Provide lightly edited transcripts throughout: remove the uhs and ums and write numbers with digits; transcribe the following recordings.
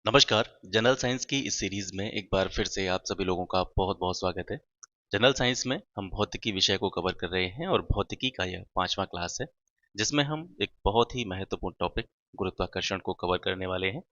नमस्कार। General science की इस सीरीज में एक बार फिर से आप सभी लोगों का बहुत बहुत स्वागत है। जनरल साइंस में हम भौतिकी विषय को कवर कर रहे हैं और भौतिकी का यह 5वां क्लास है, जिसमें हम एक बहुत ही महत्वपूर्ण टॉपिक गुरुत्वाकर्षण को कवर करने वाले हैं।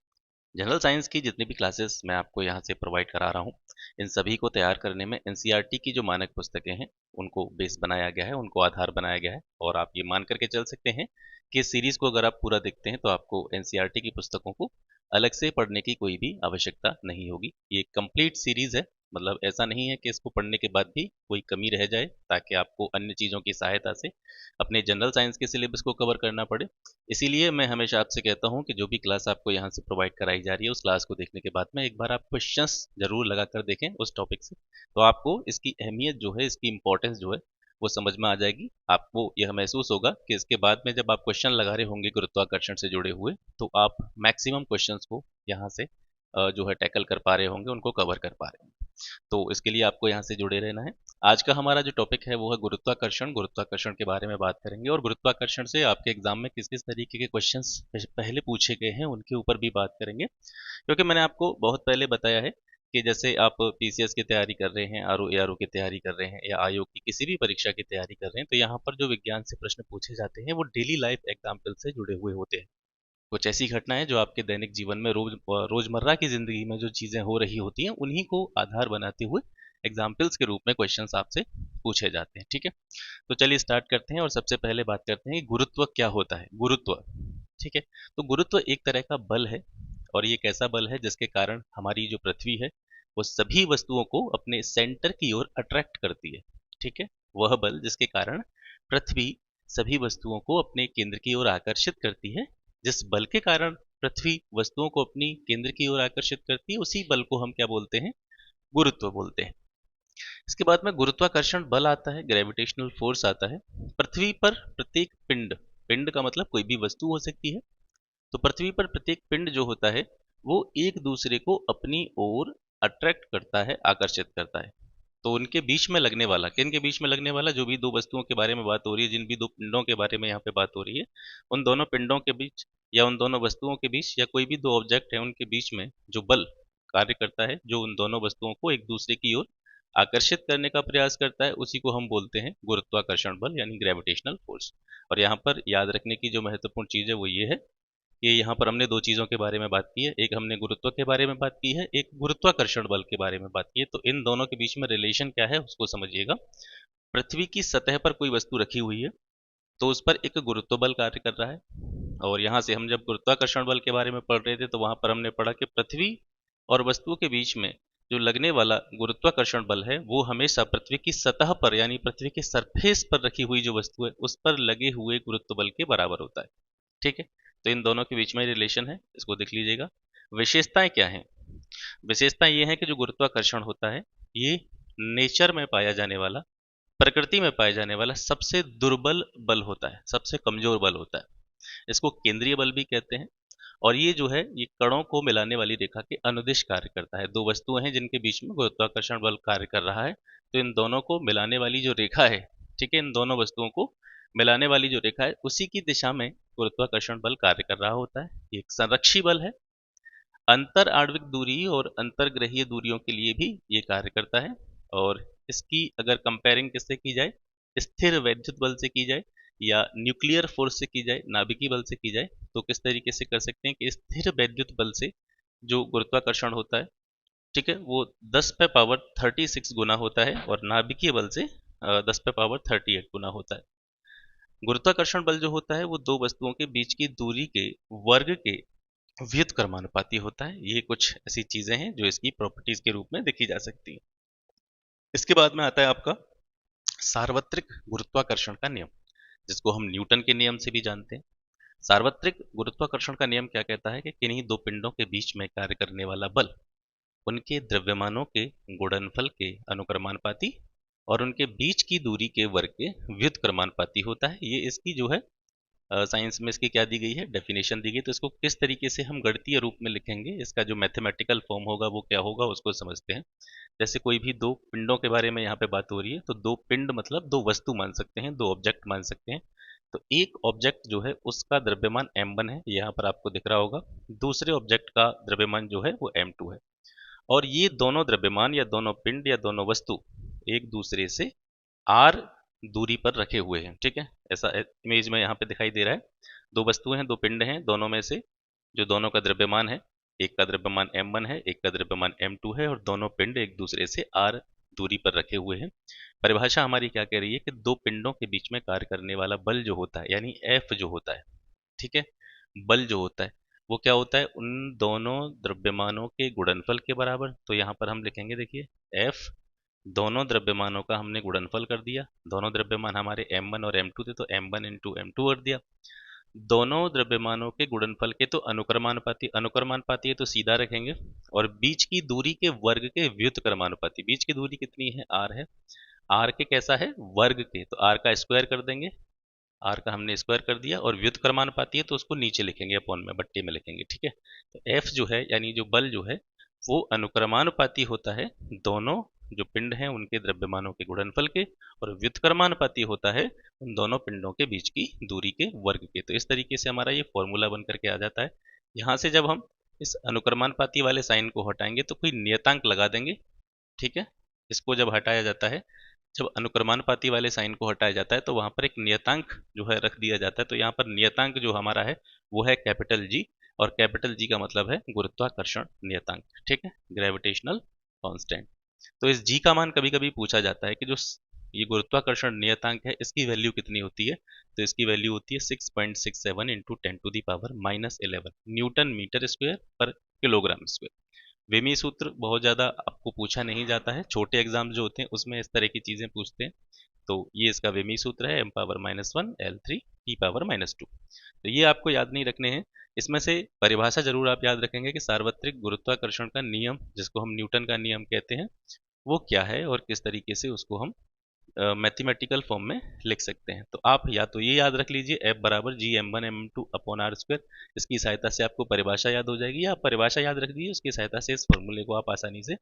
जनरल साइंस की जितनी भी क्लासेस मैं आपको यहाँ से प्रोवाइड करा रहा हूँ, इन सभी को तैयार करने में एनसीईआरटी की जो मानक पुस्तकें हैं, उनको बेस बनाया गया है, उनको आधार बनाया गया है। और आप ये मान करके चल सकते हैं कि इस सीरीज को अगर आप पूरा देखते हैं तो आपको एनसीईआरटी की पुस्तकों को अलग से पढ़ने की कोई भी आवश्यकता नहीं होगी। ये कंप्लीट सीरीज है, मतलब ऐसा नहीं है कि इसको पढ़ने के बाद भी कोई कमी रह जाए, ताकि आपको अन्य चीज़ों की सहायता से अपने जनरल साइंस के सिलेबस को कवर करना पड़े। इसीलिए मैं हमेशा आपसे कहता हूँ कि जो भी क्लास आपको यहाँ से प्रोवाइड कराई जा रही है, उस क्लास को देखने के बाद में एक बार आप क्वेश्चंस जरूर लगा कर देखें उस टॉपिक से। तो आपको इसकी अहमियत जो है, इसकी इम्पोर्टेंस जो है, वो समझ में आ जाएगी। आपको यह महसूस होगा कि इसके बाद में जब आप क्वेश्चन लगा रहे होंगे गुरुत्वाकर्षण से जुड़े हुए, तो आप मैक्सिमम क्वेश्चंस को यहाँ से जो है टैकल कर पा रहे होंगे, उनको कवर कर पा रहे होंगे। तो इसके लिए आपको यहाँ से जुड़े रहना है। आज का हमारा जो टॉपिक है वो है गुरुत्वाकर्षण। गुरुत्वाकर्षण के बारे में बात करेंगे और गुरुत्वाकर्षण से आपके एग्जाम में किस किस तरीके के क्वेश्चंस पहले पूछे गए हैं, उनके ऊपर भी बात करेंगे। क्योंकि मैंने आपको बहुत पहले बताया है कि जैसे आप पीसीएस की तैयारी कर रहे हैं, आरओ एआरओ की तैयारी कर रहे हैं, या आयोग की किसी भी परीक्षा की तैयारी कर रहे हैं, तो यहाँ पर जो विज्ञान से प्रश्न पूछे जाते हैं वो डेली लाइफ एग्जाम्पल से जुड़े हुए होते हैं। कुछ ऐसी घटनाएं जो आपके दैनिक जीवन में रोजमर्रा की जिंदगी में जो चीजें हो रही होती हैं, उन्हीं को आधार बनाते हुए एग्जाम्पल्स के रूप में क्वेश्चंस आपसे पूछे जाते हैं। ठीक है, तो चलिए स्टार्ट करते हैं और सबसे पहले बात करते हैं कि गुरुत्व क्या होता है। गुरुत्व, ठीक है, तो गुरुत्व एक तरह का बल है। और ये एक ऐसा बल है जिसके कारण हमारी जो पृथ्वी है, वो सभी वस्तुओं को अपने सेंटर की ओर अट्रैक्ट करती है। ठीक है, वह बल जिसके कारण पृथ्वी सभी वस्तुओं को अपने केंद्र की ओर आकर्षित करती है। जिस बल के कारण पृथ्वी वस्तुओं को अपनी केंद्र की ओर आकर्षित करती है, उसी बल को हम क्या बोलते हैं? गुरुत्व बोलते हैं। इसके बाद में गुरुत्वाकर्षण बल आता है, ग्रेविटेशनल फोर्स आता है। पृथ्वी पर प्रत्येक पिंड, पिंड का मतलब कोई भी वस्तु हो सकती है, तो पृथ्वी पर प्रत्येक पिंड जो होता है, वो एक दूसरे को अपनी ओर अट्रैक्ट करता है, आकर्षित करता है। तो उनके बीच में लगने वाला, किन के बीच में लगने वाला, जो भी दो वस्तुओं के बारे में बात हो रही है, जिन भी दो पिंडों के बारे में यहाँ पे बात हो रही है, उन दोनों पिंडों के बीच या उन दोनों वस्तुओं के बीच या कोई भी दो ऑब्जेक्ट है उनके बीच में जो बल कार्य करता है, जो उन दोनों वस्तुओं को एक दूसरे की ओर आकर्षित करने का प्रयास करता है, उसी को हम बोलते हैं गुरुत्वाकर्षण बल, यानी ग्रेविटेशनल फोर्स। और यहाँ पर याद रखने की जो महत्वपूर्ण चीज़ है वो ये है कि यहाँ पर हमने दो चीज़ों के बारे में बात की है। एक हमने गुरुत्व के बारे में बात की है, एक गुरुत्वाकर्षण बल के बारे में बात की है। तो इन दोनों के बीच में रिलेशन क्या है उसको समझिएगा। पृथ्वी की सतह पर कोई वस्तु रखी हुई है, तो उस पर एक गुरुत्व बल कार्य कर रहा है। और यहाँ से हम जब गुरुत्वाकर्षण बल के बारे में पढ़ रहे थे, तो वहां पर हमने पढ़ा कि पृथ्वी और वस्तु के बीच में जो लगने वाला गुरुत्वाकर्षण बल है, वो हमेशा पृथ्वी की सतह पर, यानी पृथ्वी के सरफेस पर रखी हुई जो वस्तु है, उस पर लगे हुए गुरुत्व बल के बराबर होता है। ठीक है, तो इन दोनों के बीच में रिलेशन है, इसको देख लीजिएगा। विशेषताएं क्या हैं? विशेषताएं ये हैं कि जो गुरुत्वाकर्षण होता है, ये नेचर में पाया जाने वाला, प्रकृति में पाया जाने वाला सबसे दुर्बल बल होता है, सबसे कमजोर बल होता है। इसको केंद्रीय बल भी कहते हैं। और ये जो है, ये कणों को मिलाने वाली रेखा के अनुदिश कार्य करता है। दो वस्तुएं हैं जिनके बीच में गुरुत्वाकर्षण बल कार्य कर रहा है, तो इन दोनों को मिलाने वाली जो रेखा है, ठीक है, इन दोनों वस्तुओं को मिलाने वाली जो रेखा है, उसी की दिशा में गुरुत्वाकर्षण बल कार्य कर रहा होता है। ये एक संरक्षी बल है। अंतर आणविक दूरी और अंतर्ग्रहीय दूरियों के लिए भी ये कार्य करता है। और इसकी अगर कंपेयरिंग किससे की जाए, स्थिर वैद्युत बल से की जाए या न्यूक्लियर फोर्स से की जाए, नाभिकीय बल से की जाए, तो किस तरीके से कर सकते हैं कि स्थिर वैद्युत बल से जो गुरुत्वाकर्षण होता है, ठीक है, वो 10 पे पावर 36 गुना होता है, और नाभिकीय बल से 10 पे पावर 38 गुना होता है। गुरुत्वाकर्षण बल जो होता है, वो दो वस्तुओं के बीच की दूरी के वर्ग के व्युत्क्रमानुपाती होता है। ये कुछ ऐसी चीजें हैं जो इसकी प्रॉपर्टीज के रूप में देखी जा सकती हैं। इसके बाद में आता है आपका सार्वत्रिक गुरुत्वाकर्षण का नियम, जिसको हम न्यूटन के नियम से भी जानते हैं। सार्वत्रिक गुरुत्वाकर्षण का नियम क्या कहता है कि किन्हीं दो पिंडों के बीच में कार्य करने वाला बल उनके द्रव्यमानों के गुणनफल के अनुक्रमानुपाती और उनके बीच की दूरी के वर्ग के व्युत्क्रमानुपाती होता है। ये इसकी जो है साइंस में इसकी क्या दी गई है, डेफिनेशन दी गई। तो इसको किस तरीके से हम गणितीय रूप में लिखेंगे, इसका जो मैथमेटिकल फॉर्म होगा वो क्या होगा, उसको समझते हैं। जैसे कोई भी दो पिंडों के बारे में यहाँ पे बात हो रही है, तो दो पिंड मतलब दो वस्तु मान सकते हैं, दो ऑब्जेक्ट मान सकते हैं। तो एक ऑब्जेक्ट जो है उसका द्रव्यमान m1 है, यहाँ पर आपको दिख रहा होगा। दूसरे ऑब्जेक्ट का द्रव्यमान जो है वो m2 है, और ये दोनों द्रव्यमान या दोनों पिंड या दोनों वस्तु एक दूसरे से r दूरी पर रखे हुए हैं। ठीक है, ऐसा इमेज में यहाँ पे दिखाई दे रहा है। दो वस्तुएं हैं, दो पिंड हैं, दोनों में से जो दोनों का द्रव्यमान है, एक का द्रव्यमान m1 है, एक का द्रव्यमान m2 है, और दोनों पिंड एक दूसरे से r दूरी पर रखे हुए हैं। परिभाषा हमारी क्या कह रही है कि दो पिंडों के बीच में कार्य करने वाला बल जो होता है, यानी F जो होता है, ठीक है, बल जो होता है वो क्या होता है, उन दोनों द्रव्यमानों के गुणनफल के बराबर। तो यहाँ पर हम लिखेंगे, देखिए, F दोनों द्रव्यमानों का हमने गुणनफल कर दिया। दोनों द्रव्यमान हमारे m1 और m2 थे, तो m1 इंटू m2 कर दिया। दोनों द्रव्यमानों के गुणनफल के तो अनुक्रमानुपाती, अनुक्रमानुपाती है तो सीधा रखेंगे, और बीच की दूरी के वर्ग के व्युत्क्रमानुपाती। बीच की दूरी कितनी है, r है, r के कैसा है, वर्ग के, तो r का स्क्वायर कर देंगे, r का हमने स्क्वायर कर दिया, और व्युत्क्रमानुपाती है तो उसको नीचे लिखेंगे, अपॉन में, बट्टे में लिखेंगे। ठीक है, तो f जो है यानी जो बल जो है वो अनुक्रमानुपाती होता है दोनों जो पिंड हैं उनके द्रव्यमानों के गुणनफल के, और व्युत्क्रमानुपाती होता है उन दोनों पिंडों के बीच की दूरी के वर्ग के। तो इस तरीके से हमारा ये फॉर्मूला बन करके आ जाता है। यहाँ से जब हम इस अनुक्रमानुपाती वाले साइन को हटाएंगे तो कोई नियतांक लगा देंगे। ठीक है, इसको जब हटाया जाता है, जब अनुक्रमानुपाती वाले साइन को हटाया जाता है तो वहां पर एक नियतांक जो है रख दिया जाता है। तो यहाँ पर नियतांक जो हमारा है वो है कैपिटल जी, और कैपिटल जी का मतलब है गुरुत्वाकर्षण नियतांक। ठीक है, ग्रेविटेशनल कांस्टेंट। तो इस जी का मान कभी कभी पूछा जाता है कि जो ये गुरुत्वाकर्षण नियतांक है इसकी वैल्यू कितनी होती है, तो इसकी वैल्यू होती है 6.67 इंटू 10⁻⁻11 न्यूटन मीटर स्क्वायर पर किलोग्राम स्क्वायर। वेमी सूत्र बहुत ज़्यादा आपको पूछा नहीं जाता है, छोटे एग्जाम जो होते हैं उसमें इस तरह की चीज़ें पूछते हैं। तो ये इसका वेमी सूत्र है, m⁻⁻1 L3 e⁻⁻2। तो ये आपको याद नहीं रखने हैं। इसमें से परिभाषा जरूर आप याद रखेंगे कि सार्वत्रिक गुरुत्वाकर्षण का नियम, जिसको हम न्यूटन का नियम कहते हैं, वो क्या है और किस तरीके से उसको हम मैथमेटिकल फॉर्म में लिख सकते हैं। तो आप या तो ये याद रख लीजिए, F बराबर G m1m2 upon r square. इसकी सहायता से आपको परिभाषा याद हो जाएगी, या आप परिभाषा याद रख दीजिए, उसकी सहायता से इस फॉर्मूले को आप आसानी से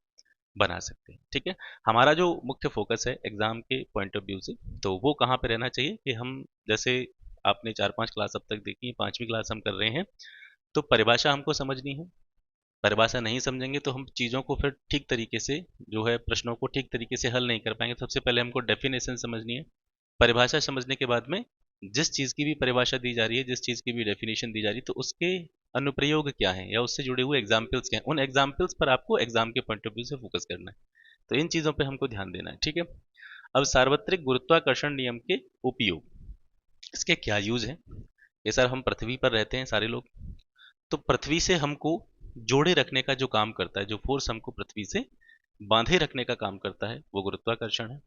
बना सकते हैं। ठीक है, हमारा जो मुख्य फोकस है एग्जाम के पॉइंट ऑफ व्यू से, तो वो कहाँ पे रहना चाहिए कि हम, जैसे आपने 4-5 क्लास अब तक देखी है, 5वीं क्लास हम कर रहे हैं, तो परिभाषा हमको समझनी है। परिभाषा नहीं समझेंगे तो हम चीज़ों को फिर ठीक तरीके से, जो है प्रश्नों को ठीक तरीके से हल नहीं कर पाएंगे। सबसे पहले हमको डेफिनेशन समझनी है। परिभाषा समझने के बाद में जिस चीज़ की भी परिभाषा दी जा रही है, जिस चीज़ की भी डेफिनेशन दी जा रही है, तो उसके अनुप्रयोग क्या है या उससे जुड़े हुए एग्जाम्पल्स क्या हैं, उन एग्जाम्पल्स पर आपको एग्जाम के पॉइंट ऑफ व्यू से फोकस करना है। तो इन चीज़ों पर हमको ध्यान देना है। ठीक है, अब सार्वत्रिक गुरुत्वाकर्षण नियम के उपयोग, इसके क्या यूज है। ये सर हम पृथ्वी पर रहते हैं सारे लोग, तो पृथ्वी से हमको जोड़े रखने का जो काम करता है, जो फोर्स हमको पृथ्वी से बांधे रखने का काम करता है, वो गुरुत्वाकर्षण है।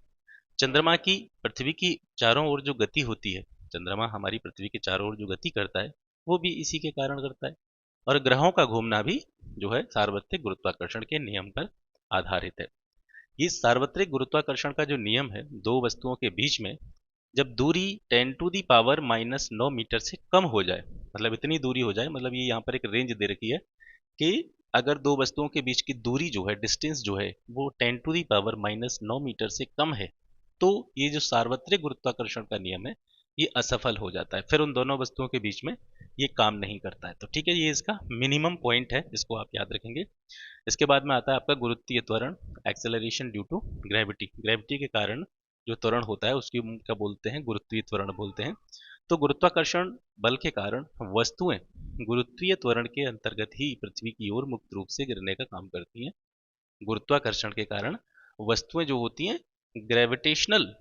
चंद्रमा की पृथ्वी की चारों ओर जो गति होती है, चंद्रमा हमारी पृथ्वी के चारों ओर जो गति करता है वो भी इसी के कारण करता है। और ग्रहों का घूमना भी जो है सार्वत्रिक गुरुत्वाकर्षण के नियम पर आधारित है। ये सार्वत्रिक गुरुत्वाकर्षण का जो नियम है, दो वस्तुओं के बीच में जब दूरी 10⁻⁻9 मीटर से कम हो जाए, मतलब इतनी दूरी हो जाए, मतलब ये यहाँ पर एक रेंज दे रखी है कि अगर दो वस्तुओं के बीच की दूरी जो है, डिस्टेंस जो है, वो 10⁻⁻9 मीटर से कम है, तो ये जो सार्वत्रिक गुरुत्वाकर्षण का नियम है ये असफल हो जाता है, फिर उन दोनों वस्तुओं के बीच में ये काम नहीं करता है। तो ठीक है, ये इसका मिनिमम पॉइंट है, इसको आप याद रखेंगे। इसके बाद में आता है आपका गुरुत्वीय त्वरण, acceleration due to gravity. Gravity के कारण जो त्वरण होता है उसकी क्या बोलते हैं, गुरुत्वीय त्वरण बोलते हैं। तो गुरुत्वाकर्षण बल के कारण वस्तुएं गुरुत्वीय त्वरण के अंतर्गत ही पृथ्वी की ओर मुक्त रूप से गिरने का काम करती हैं। गुरुत्वाकर्षण के कारण वस्तुएं जो होती हैं ग्रेविटेशनल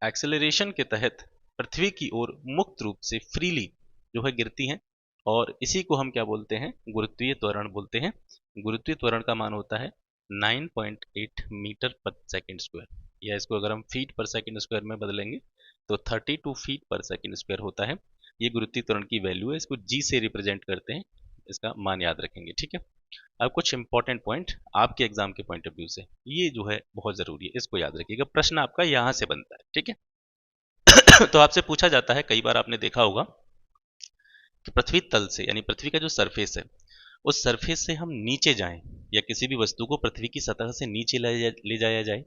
एक्सेलरेशन के तहत पृथ्वी की ओर मुक्त रूप से फ्रीली जो है गिरती हैं, और इसी को हम क्या बोलते हैं, गुरुत्वीय त्वरण बोलते हैं। गुरुत्वीय त्वरण का मान होता है 9.8 मीटर पर सेकेंड स्क्वायर, या इसको अगर हम फीट पर सेकेंड स्क्वायर में बदलेंगे तो 32 फीट पर सेकेंड स्क्वायर होता है। ये गुरुत्वीय त्वरण की वैल्यू है, इसको जी से रिप्रेजेंट करते हैं, इसका मान याद रखेंगे। ठीक है, अब कुछ इंपॉर्टेंट पॉइंट आपके एग्जाम के पॉइंट ऑफ व्यू से, ये जो है बहुत जरूरी है, इसको याद रखिएगा, प्रश्न आपका यहां से बनता है। ठीक है तो आपसे पूछा जाता है, कई बार आपने देखा होगा कि पृथ्वी तल से, यानी पृथ्वी का जो सरफेस है, उस सरफेस से हम नीचे जाएं, या किसी भी वस्तु को पृथ्वी की सतह से नीचे ले जाया जाए,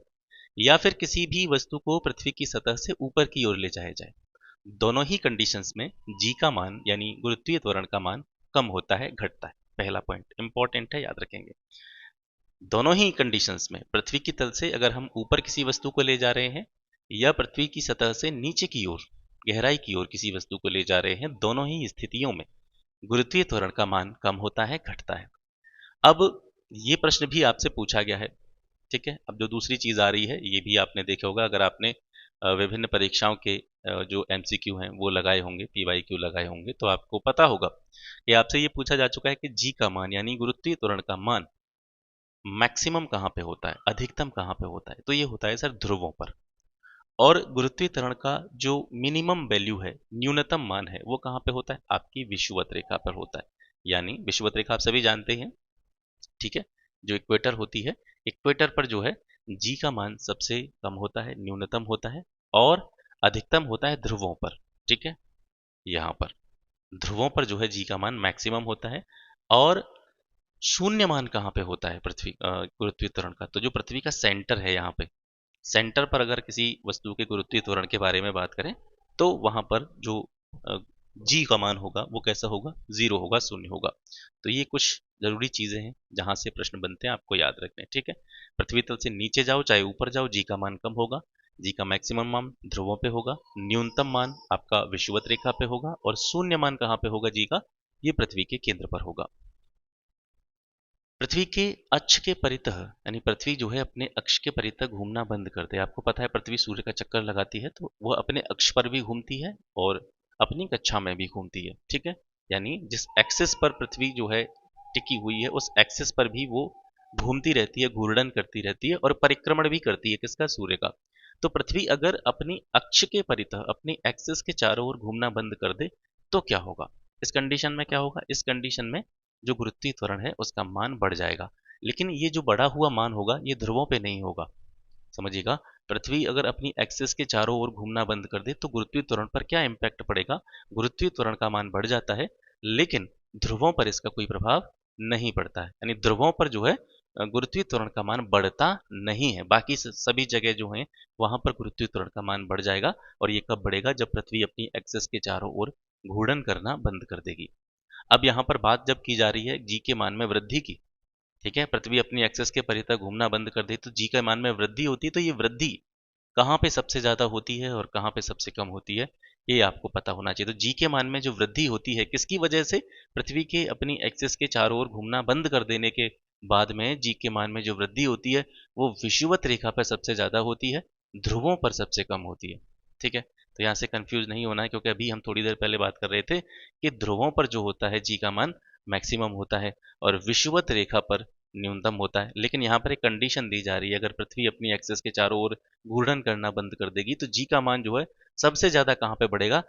या फिर किसी भी वस्तु को पृथ्वी की सतह से ऊपर की ओर ले जाया जाए, दोनों ही कंडीशंस में जी का मान यानी गुरुत्वीय त्वरण का मान कम होता है, घटता है। पहला पॉइंट इंपॉर्टेंट है, याद रखेंगे। दोनों ही कंडीशंस में पृथ्वी की तल से अगर हम ऊपर किसी वस्तु को ले जा रहे हैं या पृथ्वी की सतह से नीचे की ओर, गहराई की ओर किसी वस्तु को ले जा रहे हैं, दोनों ही स्थितियों में गुरुत्वीय त्वरण का मान कम होता है, घटता है। अब ये प्रश्न भी आपसे पूछा गया है, ठीक है। अब जो दूसरी चीज आ रही है, ये भी आपने देखा होगा, अगर आपने विभिन्न परीक्षाओं के जो एमसीक्यू हैं वो लगाए होंगे, पीवाईक्यू लगाए होंगे, तो आपको पता होगा कि आपसे ये पूछा जा चुका है कि जी का मान यानी गुरुत्वीय त्वरण का मान मैक्सिमम कहाँ पे होता है, अधिकतम कहाँ पे होता है। तो ये होता है सर ध्रुवों पर। और गुरुत्वीय त्वरण का जो मिनिमम वैल्यू है, न्यूनतम मान है, वो कहाँ पे होता है, आपकी विषुवत रेखा पर होता है। यानी विषुवत रेखा आप सभी जानते हैं, ठीक है, जो इक्वेटर होती है, इक्वेटर पर जो है जी का मान सबसे कम होता है, न्यूनतम होता है, और अधिकतम होता है ध्रुवों पर, ठीक है। यहाँ पर ध्रुवों पर जो है जी का मान मैक्सिमम होता है। और शून्य मान कहाँ पे होता है पृथ्वी गुरुत्वीय त्वरण का, तो जो पृथ्वी का सेंटर है, यहाँ पे सेंटर पर अगर किसी वस्तु के गुरुत्वीय त्वरण के बारे में बात करें, तो वहां पर जो जी का मान होगा वो कैसा होगा, जीरो होगा, शून्य होगा। तो ये कुछ जरूरी चीजें हैं जहां से प्रश्न बनते हैं, आपको याद रखने हैं, ठीक है। पृथ्वी तल से नीचे जाओ चाहे ऊपर जाओ, जी का मान कम होगा, जी का मैक्सिमम मान ध्रुवों पे होगा, न्यूनतम मान आपका विषुवत रेखा पे होगा, और शून्य मान कहाँ पे होगा जी का, ये पृथ्वी के केंद्र पर होगा। पृथ्वी के अक्ष के परितः यानी पृथ्वी जो है अपने अक्ष के परितः घूमना बंद कर दे। आपको पता है पृथ्वी सूर्य का चक्कर लगाती है, तो वह अपने अक्ष पर भी घूमती है और अपनी कक्षा में भी घूमती है, ठीक है। यानी जिस एक्सिस पर पृथ्वी जो है टिकी हुई है, उस एक्सिस पर भी वो घूमती रहती है, घूर्णन करती रहती है और परिक्रमण भी करती है, किसका, सूर्य का। तो पृथ्वी अगर अपनी अक्ष के परितः अपनी एक्सिस के चारों ओर घूमना बंद कर दे तो क्या होगा, इस कंडीशन में क्या होगा, इस कंडीशन में जो गुरुत्वीय त्वरण है उसका मान बढ़ जाएगा। लेकिन ये जो बढ़ा हुआ मान होगा ये ध्रुवों पे नहीं होगा, समझिएगा। पृथ्वी अगर अपनी एक्सिस के चारों ओर घूमना बंद कर दे तो गुरुत्वीय त्वरण पर क्या इम्पैक्ट पड़ेगा, गुरुत्वीय त्वरण का मान बढ़ जाता है, लेकिन ध्रुवों पर इसका कोई प्रभाव नहीं पड़ता है। यानी ध्रुवों पर जो है गुरुत्वीय त्वरण का मान बढ़ता नहीं है, बाकी सभी जगह जो है वहां पर गुरुत्वीय त्वरण का मान बढ़ जाएगा। और ये कब बढ़ेगा, जब पृथ्वी अपनी एक्सिस के चारों ओर घूर्णन करना बंद कर देगी। अब यहाँ पर बात जब की जा रही है जी के मान में वृद्धि की, ठीक है, पृथ्वी अपनी एक्सेस के परितः घूमना बंद कर दे तो जी के मान में वृद्धि होती है। तो ये वृद्धि कहाँ पे सबसे ज्यादा होती है और कहाँ पे सबसे कम होती है, ये आपको पता होना चाहिए। तो जी के मान में जो वृद्धि होती है किसकी वजह से, पृथ्वी के अपनी एक्सेस के चारों ओर घूमना बंद कर देने के बाद में जी के मान में जो वृद्धि होती है वो विषुवत रेखा पर सबसे ज्यादा होती है, ध्रुवों पर सबसे कम होती है, ठीक है। तो यहाँ से कंफ्यूज नहीं होना है, क्योंकि अभी हम थोड़ी देर पहले बात कर रहे थे कि ध्रुवों पर जो होता है जी का मान मैक्सिमम होता है और विषुवत रेखा पर न्यूनतम होता है। लेकिन यहाँ पर एक कंडीशन दी जा रही है, अगर पृथ्वी अपनी एक्सेस के चारों ओर घूर्णन करना बंद कर देगी तो जी का मान जो है सबसे ज्यादा कहाँ पे बढ़ेगा,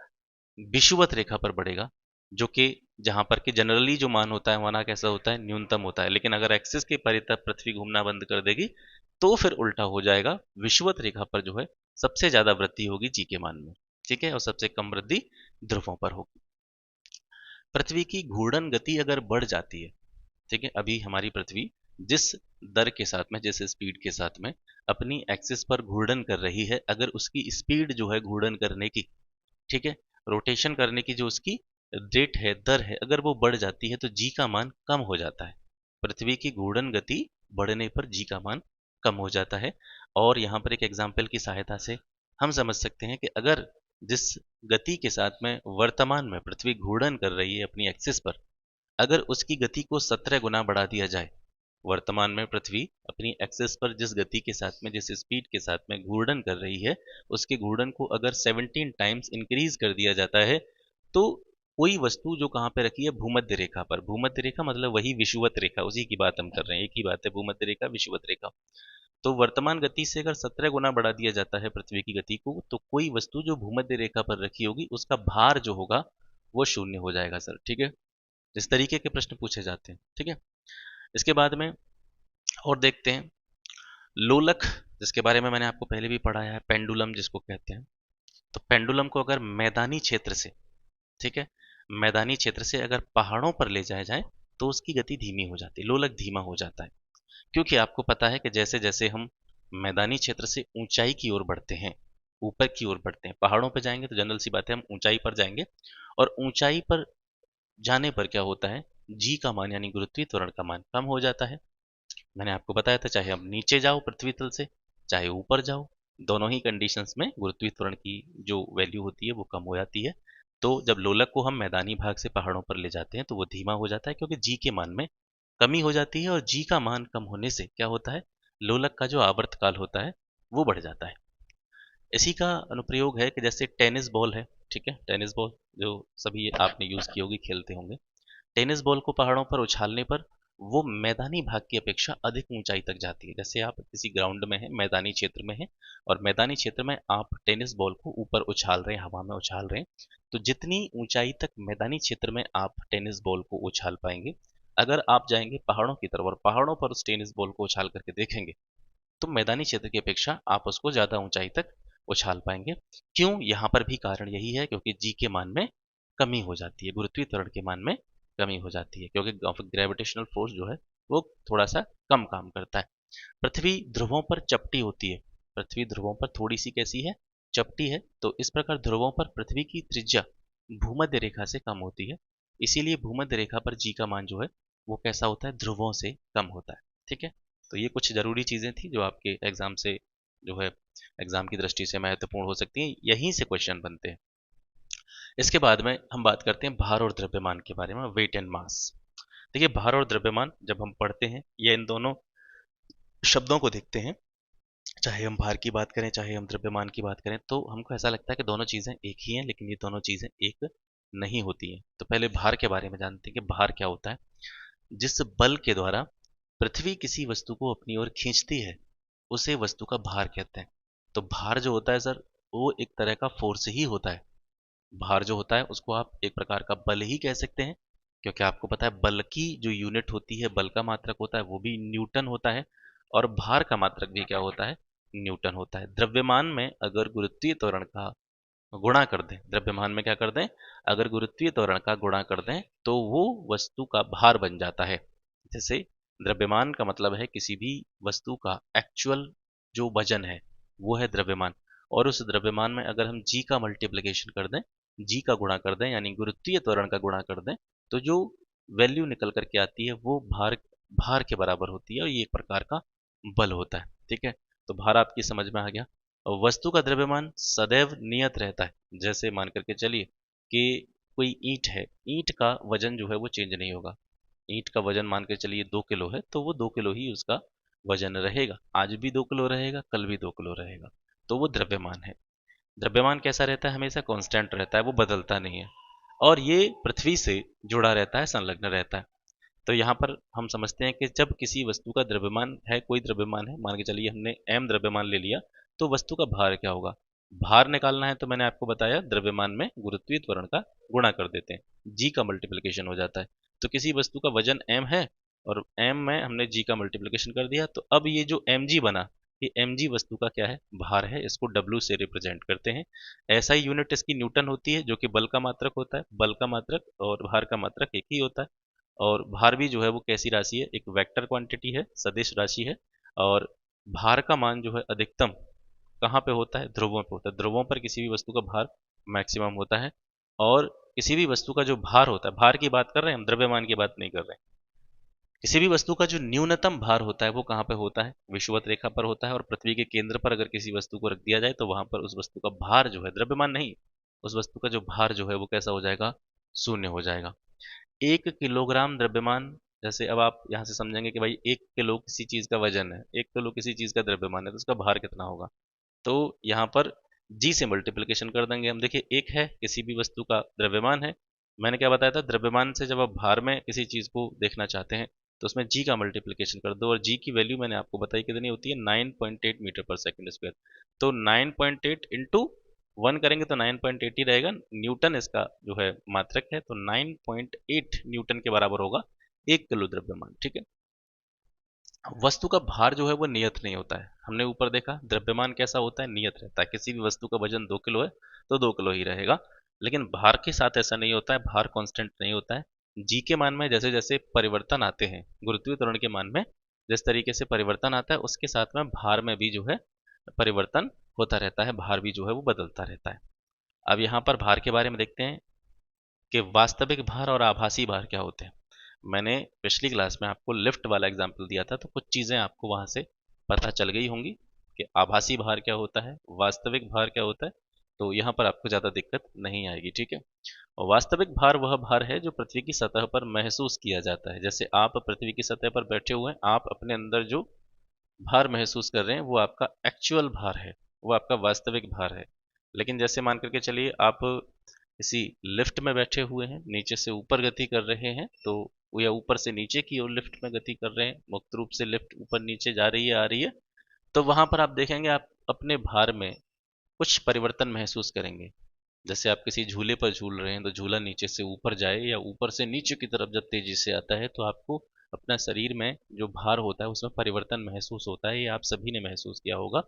विषुवत रेखा पर बढ़ेगा, जो कि जहां पर कि जनरली जो मान होता है वहां कैसा होता है, न्यूनतम होता है। लेकिन अगर एक्सिस के परितः पृथ्वी घूमना बंद कर देगी तो फिर उल्टा हो जाएगा, विषुवत रेखा पर जो है सबसे ज्यादा वृद्धि होगी जी के मान में, ठीक है, और सबसे कम वृद्धि ध्रुवों पर होगी। पृथ्वी की घूर्णन गति अगर बढ़ जाती है, ठीक है, अभी हमारी पृथ्वी जिस दर के साथ में, जिस स्पीड के साथ में अपनी एक्सिस पर घूर्णन कर रही है, अगर उसकी स्पीड जो है घूर्णन करने की, ठीक है, रोटेशन करने की जो उसकी रेट है, दर है, अगर वो बढ़ जाती है तो जी का मान कम हो जाता है। पृथ्वी की घूर्णन गति बढ़ने पर जी का मान कम हो जाता है। और यहाँ पर एक एग्जाम्पल की सहायता से हम समझ सकते हैं कि अगर जिस गति के साथ में वर्तमान में पृथ्वी घूर्णन कर रही है अपनी एक्सिस पर, अगर उसकी गति को 17 गुना बढ़ा दिया जाए, वर्तमान में पृथ्वी अपनी एक्सेस पर जिस गति के साथ में, जिस स्पीड के साथ में घूर्णन कर रही है, उसके घूर्णन को अगर 17 टाइम्स इंक्रीज कर दिया जाता है, तो कोई वस्तु जो कहाँ पे रखी है, भूमध्य रेखा पर, भूमध्य रेखा मतलब वही विषुवत रेखा, उसी की बात हम कर रहे हैं, एक ही बात है, भूमध्य रेखा विषुवत रेखा। तो वर्तमान गति से अगर 17 गुना बढ़ा दिया जाता है पृथ्वी की गति को, तो कोई वस्तु जो भूमध्य रेखा पर रखी होगी उसका भार जो होगा वो शून्य हो जाएगा सर, ठीक है। इस तरीके के प्रश्न पूछे जाते हैं, ठीक है। इसके बाद में और देखते हैं लोलक, जिसके बारे में मैंने आपको पहले भी पढ़ाया है, पेंडुलम जिसको कहते हैं। तो पेंडुलम को अगर मैदानी क्षेत्र से, ठीक है, मैदानी क्षेत्र से अगर पहाड़ों पर ले जाया जाए तो उसकी गति धीमी हो जाती है, लोलक धीमा हो जाता है। क्योंकि आपको पता है कि जैसे जैसे हम मैदानी क्षेत्र से ऊंचाई की ओर बढ़ते हैं, ऊपर की ओर बढ़ते हैं। पहाड़ों पर जाएंगे तो जनरल सी बात है हम ऊंचाई पर जाएंगे, और ऊंचाई पर जाने पर क्या होता है, जी का मान यानी गुरुत्वीय त्वरण का मान कम हो जाता है। मैंने आपको बताया था चाहे हम नीचे जाओ पृथ्वी तल से, चाहे ऊपर जाओ, दोनों ही कंडीशंस में गुरुत्वीय त्वरण की जो वैल्यू होती है वो कम हो जाती है। तो जब लोलक को हम मैदानी भाग से पहाड़ों पर ले जाते हैं तो वो धीमा हो जाता है, क्योंकि जी के मान में कमी हो जाती है, और जी का मान कम होने से क्या होता है, लोलक का जो आवर्तकाल होता है वो बढ़ जाता है। इसी का अनुप्रयोग है कि जैसे टेनिस बॉल है, ठीक है, टेनिस बॉल जो सभी आपने यूज की होगी, खेलते होंगे। टेनिस बॉल को पहाड़ों पर उछालने पर वो मैदानी भाग की अपेक्षा अधिक ऊंचाई तक जाती है। जैसे आप किसी ग्राउंड में हैं, मैदानी क्षेत्र में हैं, और मैदानी क्षेत्र में आप टेनिस बॉल को ऊपर उछाल रहे हैं, हवा में उछाल रहे हैं, तो जितनी ऊंचाई तक मैदानी क्षेत्र में आप टेनिस बॉल को उछाल पाएंगे, अगर आप जाएंगे पहाड़ों की तरफ और पहाड़ों पर उस टेनिस बॉल को उछाल करके देखेंगे, तो मैदानी क्षेत्र की अपेक्षा आप उसको ज्यादा ऊंचाई तक उछाल पाएंगे। क्यों? यहाँ पर भी कारण यही है, क्योंकि जी के मान में कमी हो जाती है, गुरुत्वीय त्वरण के मान में कमी हो जाती है, क्योंकि ग्रेविटेशनल फोर्स जो है वो थोड़ा सा कम काम करता है। पृथ्वी ध्रुवों पर चपटी होती है, पृथ्वी ध्रुवों पर थोड़ी सी कैसी है, चपटी है। तो इस प्रकार ध्रुवों पर पृथ्वी की त्रिज्या भूमध्य रेखा से कम होती है, इसीलिए भूमध्य रेखा पर जी का मान जो है वो कैसा होता है, ध्रुवों से कम होता है। ठीक है, तो ये कुछ जरूरी चीजें थी जो आपके एग्जाम से जो है एग्जाम की दृष्टि से महत्वपूर्ण हो सकती हैं, यहीं से क्वेश्चन बनते हैं। इसके बाद में हम बात करते हैं भार और द्रव्यमान के बारे में, वेट एंड मास। देखिए, भार और द्रव्यमान जब हम पढ़ते हैं, ये इन दोनों शब्दों को देखते हैं, चाहे हम भार की बात करें चाहे हम द्रव्यमान की बात करें, तो हमको ऐसा लगता है कि दोनों चीजें एक ही हैं, लेकिन ये दोनों चीजें एक नहीं होती हैं। तो पहले भार के बारे में जानते हैं कि भार क्या होता है। जिस बल के द्वारा पृथ्वी किसी वस्तु को अपनी ओर खींचती है उसे वस्तु का भार कहते हैं। तो भार जो होता है सर, वो एक तरह का फोर्स ही होता है। भार जो होता है उसको आप एक प्रकार का बल ही कह सकते हैं, क्योंकि आपको पता है बल की जो यूनिट होती है, बल का मात्रक होता है वो भी न्यूटन होता है, और भार का मात्रक भी क्या होता है, न्यूटन होता है। द्रव्यमान में अगर गुरुत्वीय त्वरण का गुणा कर दें, द्रव्यमान में क्या कर दें, अगर गुरुत्वीय त्वरण का गुणा कर दें तो वो वस्तु का भार बन जाता है। जैसे द्रव्यमान का मतलब है किसी भी वस्तु का एक्चुअल जो वजन है वो है द्रव्यमान, और उस द्रव्यमान में अगर हम जी का मल्टीप्लिकेशन कर दें, जी का गुणा कर दें यानी गुरुत्वीय त्वरण का गुणा कर दें, तो जो वैल्यू निकल करके आती है वो भार भार के बराबर होती है, और ये एक प्रकार का बल होता है। ठीक है, तो भार आपकी समझ में आ गया। वस्तु का द्रव्यमान सदैव नियत रहता है। जैसे मान करके चलिए कि कोई ईंट है, ईंट का वजन जो है वो चेंज नहीं होगा। ईंट का वजन मान के चलिए 2 किलो है, तो वो 2 किलो ही उसका वजन रहेगा, आज भी 2 किलो रहेगा, कल भी 2 किलो रहेगा। तो वो द्रव्यमान है। द्रव्यमान कैसा रहता है, हमेशा कांस्टेंट रहता है, वो बदलता नहीं है, और ये पृथ्वी से जुड़ा रहता है, संलग्न रहता है। तो यहाँ पर हम समझते हैं कि जब किसी वस्तु का द्रव्यमान है, कोई द्रव्यमान है, मान के चलिए हमने m द्रव्यमान ले लिया, तो वस्तु का भार क्या होगा, भार निकालना है तो मैंने आपको बताया द्रव्यमान में गुरुत्वीय त्वरण का गुणा कर देते हैं, जी का मल्टीप्लिकेशन हो जाता है। तो किसी वस्तु का वजन m है, और m में हमने जी का मल्टीप्लिकेशन कर दिया, तो अब ये जो mg बना, ये mg वस्तु का क्या है, भार है, इसको w से रिप्रेजेंट करते हैं। ऐसा ही यूनिट इसकी न्यूटन होती है, जो कि बल का मात्रक होता है, बल का मात्रक और भार का मात्रक एक ही होता है। और भार भी जो है वो कैसी राशि है, एक वेक्टर क्वांटिटी है, सदिश राशि है। और भार का मान जो है अधिकतम कहाँ पे होता है, ध्रुवों पे होता है। ध्रुवों पर किसी भी वस्तु का भार मैक्सिमम होता है, और किसी भी वस्तु का जो भार होता है, भार की बात कर रहे हैं हम, द्रव्यमान की बात नहीं कर रहे हैं। किसी भी वस्तु का जो न्यूनतम भार होता है वो कहाँ पे होता है, विषुवत रेखा पर होता है, और पृथ्वी के केंद्र पर अगर किसी वस्तु को रख दिया जाए तो वहां पर उस वस्तु का भार जो है, द्रव्यमान नहीं, उस वस्तु का जो भार जो है वो कैसा हो जाएगा, शून्य हो जाएगा। 1 किलोग्राम द्रव्यमान, जैसे अब आप यहाँ से समझेंगे कि भाई 1 किलो किसी चीज का वजन है, 1 किलो किसी चीज का द्रव्यमान है, तो उसका भार कितना होगा। तो यहाँ पर जी से मल्टीप्लिकेशन कर देंगे हम। देखिए, एक है किसी भी वस्तु का द्रव्यमान है, मैंने क्या बताया था, द्रव्यमान से जब आप भार में किसी चीज को देखना चाहते हैं तो उसमें जी का मल्टीप्लिकेशन कर दो, और जी की वैल्यू मैंने आपको बताई कितनी होती है, 9.8 मीटर पर सेकंड स्क्वायर। तो 9.8 इंटू 1 करेंगे तो 9.8 ही रहेगा, न्यूटन इसका जो है मात्रक है, तो 9.8 न्यूटन के बराबर होगा 1 किलो द्रव्यमान। ठीक है, वस्तु का भार जो है वो नियत नहीं होता है। हमने ऊपर देखा द्रव्यमान कैसा होता है, नियत रहता है, किसी भी वस्तु का वजन 2 किलो है तो 2 किलो ही रहेगा। लेकिन भार के साथ ऐसा नहीं होता है, भार कांस्टेंट नहीं होता है। जी के मान में जैसे जैसे परिवर्तन आते हैं, गुरुत्वीय त्वरण के मान में जिस तरीके से परिवर्तन आता है, उसके साथ में भार में भी जो है परिवर्तन होता रहता है, भार भी जो है वो बदलता रहता है। अब यहाँ पर भार के बारे में देखते हैं कि वास्तविक भार और आभासी भार क्या होते हैं। मैंने पिछली क्लास में आपको लिफ्ट वाला एग्जाम्पल दिया था, तो कुछ चीज़ें आपको वहाँ से पता चल गई होंगी कि आभासी भार क्या होता है, वास्तविक भार क्या होता है। तो यहाँ पर आपको ज़्यादा दिक्कत नहीं आएगी, ठीक है। और वास्तविक भार वह भार है जो पृथ्वी की सतह पर महसूस किया जाता है। जैसे आप पृथ्वी की सतह पर बैठे हुए हैं, आप अपने अंदर जो भार महसूस कर रहे हैं वो आपका एक्चुअल भार है, वो आपका वास्तविक भार है। लेकिन जैसे मान करके चलिए आप किसी लिफ्ट में बैठे हुए हैं, नीचे से ऊपर गति कर रहे हैं, तो या ऊपर से नीचे की ओर लिफ्ट में गति कर रहे हैं, मुक्त रूप से लिफ्ट ऊपर नीचे जा रही है, आ रही है, तो वहां पर आप देखेंगे आप अपने भार में कुछ परिवर्तन महसूस करेंगे। जैसे आप किसी झूले पर झूल रहे हैं, तो झूला नीचे से ऊपर जाए या ऊपर से नीचे की तरफ जब तेजी से आता है, तो आपको अपना शरीर में जो भार होता है उसमें परिवर्तन महसूस होता है। ये आप सभी ने महसूस किया होगा।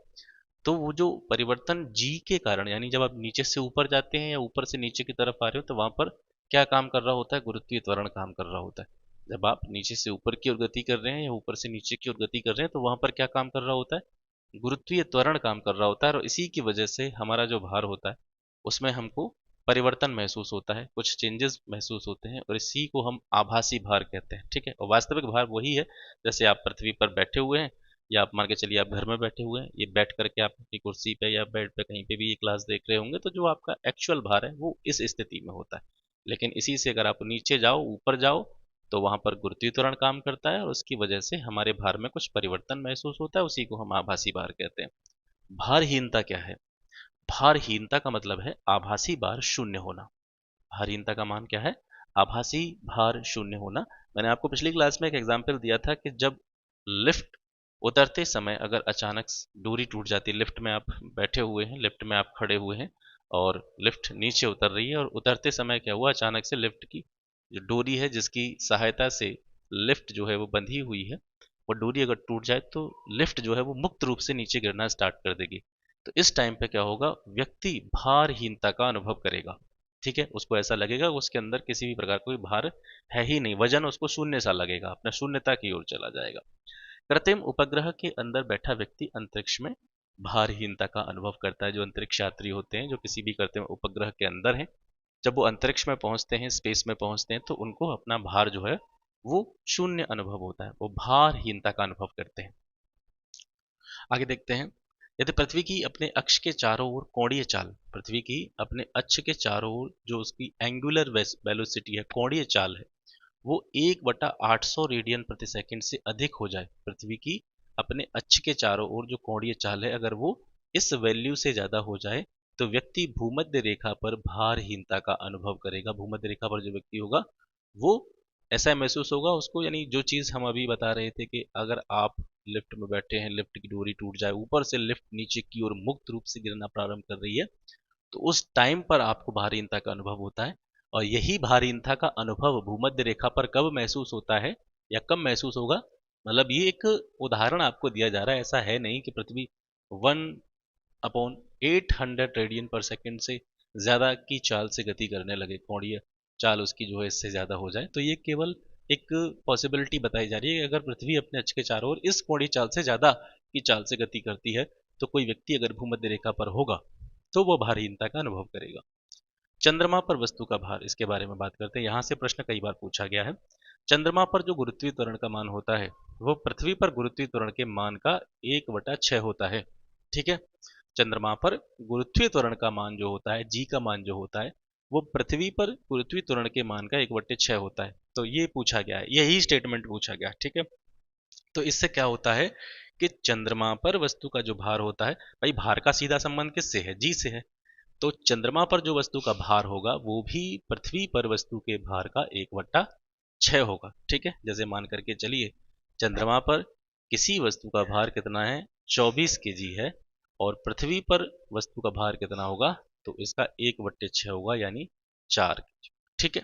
तो वो जो परिवर्तन जी के कारण, यानी जब आप नीचे से ऊपर जाते हैं या ऊपर से नीचे की तरफ आ रहे हो, तो वहां पर क्या काम कर रहा होता है, गुरुत्वीय त्वरण काम कर रहा होता है। जब आप नीचे से ऊपर की ओर गति कर रहे हैं या ऊपर से नीचे की ओर गति कर रहे हैं, तो वहां पर क्या काम कर रहा होता है, गुरुत्वीय त्वरण काम कर रहा होता है। और इसी की वजह से हमारा जो भार होता है उसमें हमको परिवर्तन महसूस होता है, कुछ चेंजेस महसूस होते हैं, और इसी को हम आभासी भार कहते हैं, ठीक है। और वास्तविक भार वही है, जैसे आप पृथ्वी पर बैठे हुए हैं या आप मान के चलिए आप घर में बैठे हुए हैं, ये बैठ करके आप अपनी कुर्सी पे या बेड पे कहीं पे भी ये क्लास देख रहे होंगे, तो जो आपका एक्चुअल भार है वो इस स्थिति में होता है। लेकिन इसी से अगर आप नीचे जाओ, ऊपर जाओ, तो वहां पर गुरुत्वीय त्वरण काम करता है और उसकी वजह से हमारे भार में कुछ परिवर्तन महसूस होता है, उसी को हम आभासी भार कहते हैं। भारहीनता क्या है? भारहीनता का मतलब है आभासी भार शून्य होना। भारहीनता का मान क्या है? आभासी भार शून्य होना। मैंने आपको पिछली क्लास में एक एग्जाम्पल दिया था कि जब लिफ्ट उतरते समय अगर अचानक डोरी टूट जाती है, लिफ्ट में आप बैठे हुए हैं, लिफ्ट में आप खड़े हुए हैं और लिफ्ट नीचे उतर रही है, और उतरते समय क्या हुआ, अचानक से लिफ्ट की जो डोरी है जिसकी सहायता से लिफ्ट जो है वो बंधी हुई है, वो डोरी अगर टूट जाए तो लिफ्ट जो है वो मुक्त रूप से नीचे गिरना स्टार्ट कर देगी। तो इस टाइम पे क्या होगा, व्यक्ति भारहीनता का अनुभव करेगा, ठीक है। उसको ऐसा लगेगा उसके अंदर किसी भी प्रकार कोई भार है ही नहीं, वजन उसको शून्य सा लगेगा, अपना शून्यता की ओर चला जाएगा। कृत्रिम उपग्रह के अंदर बैठा व्यक्ति अंतरिक्ष में भारहीनता का अनुभव करता है। जो अंतरिक्ष यात्री होते हैं, जो किसी भी कृत्रिम उपग्रह के अंदर हैं, जब वो अंतरिक्ष में पहुंचते हैं, स्पेस में पहुंचते हैं, तो उनको अपना भार जो है वो शून्य अनुभव होता है, वो भारहीनता का अनुभव करते हैं। आगे देखते हैं, यदि पृथ्वी की अपने अक्ष के चारों ओर कोणीय चाल, पृथ्वी की अपने अक्ष के चारों ओर जो उसकी एंगुलर वेलोसिटी है, कोणीय चाल है, वो 1/800 रेडियन प्रति सेकंड से अधिक हो जाए, पृथ्वी की अपने अक्ष के चारों ओर जो कोणीय चाल है अगर वो इस वैल्यू से ज्यादा हो जाए, तो व्यक्ति भूमध्य रेखा पर भारहीनता का अनुभव करेगा। भूमध्य रेखा पर जो व्यक्ति होगा वो ऐसा महसूस होगा उसको, यानी जो चीज हम अभी बता रहे थे कि अगर आप लिफ्ट में बैठे हैं, लिफ्ट की डोरी टूट जाए, ऊपर से लिफ्ट नीचे की ओर मुक्त रूप से गिरना प्रारंभ कर रही है, तो उस टाइम पर आपको भारहीनता का अनुभव होता है। और यही भारहीनता का अनुभव भूमध्य रेखा पर कब महसूस होता है या कब महसूस होगा, मतलब ये एक उदाहरण आपको दिया जा रहा है। ऐसा है नहीं कि पृथ्वी 1/800 रेडियन पर सेकंड से ज्यादा की चाल से गति करने लगे, कोणीय चाल उसकी जो है इससे ज्यादा हो जाए। तो ये केवल एक पॉसिबिलिटी बताई जा रही है कि अगर पृथ्वी अपने अक्ष के चारों ओर इस कोणीय चाल से ज्यादा की चाल से गति करती है, तो कोई व्यक्ति अगर भूमध्य रेखा पर होगा तो वो भारहीनता का अनुभव करेगा। चंद्रमा पर वस्तु का भार, इसके बारे में बात करते हैं। यहाँ से प्रश्न कई बार पूछा गया है। चंद्रमा पर जो गुरुत्वीय त्वरण का मान होता है वो पृथ्वी पर गुरुत्वीय त्वरण के मान का 1/6 होता है, ठीक है। चंद्रमा पर गुरुत्वीय त्वरण का मान जो होता है, जी का मान जो होता है, वो पृथ्वी पर गुरुत्वीय त्वरण के मान का 1/6 होता है। तो ये पूछा गया है, यही स्टेटमेंट पूछा गया, ठीक है। तो इससे क्या होता है कि चंद्रमा पर वस्तु का जो भार होता है, भाई भार का सीधा संबंध किससे है, जी से है। तो चंद्रमा पर जो वस्तु का भार होगा वो भी पृथ्वी पर वस्तु के भार का 1/6 होगा, ठीक है। जैसे मान करके चलिए चंद्रमा पर किसी वस्तु का भार कितना है, 24 kg है, और पृथ्वी पर वस्तु का भार कितना होगा, तो इसका 1/6 होगा, यानी 4 kg, ठीक है।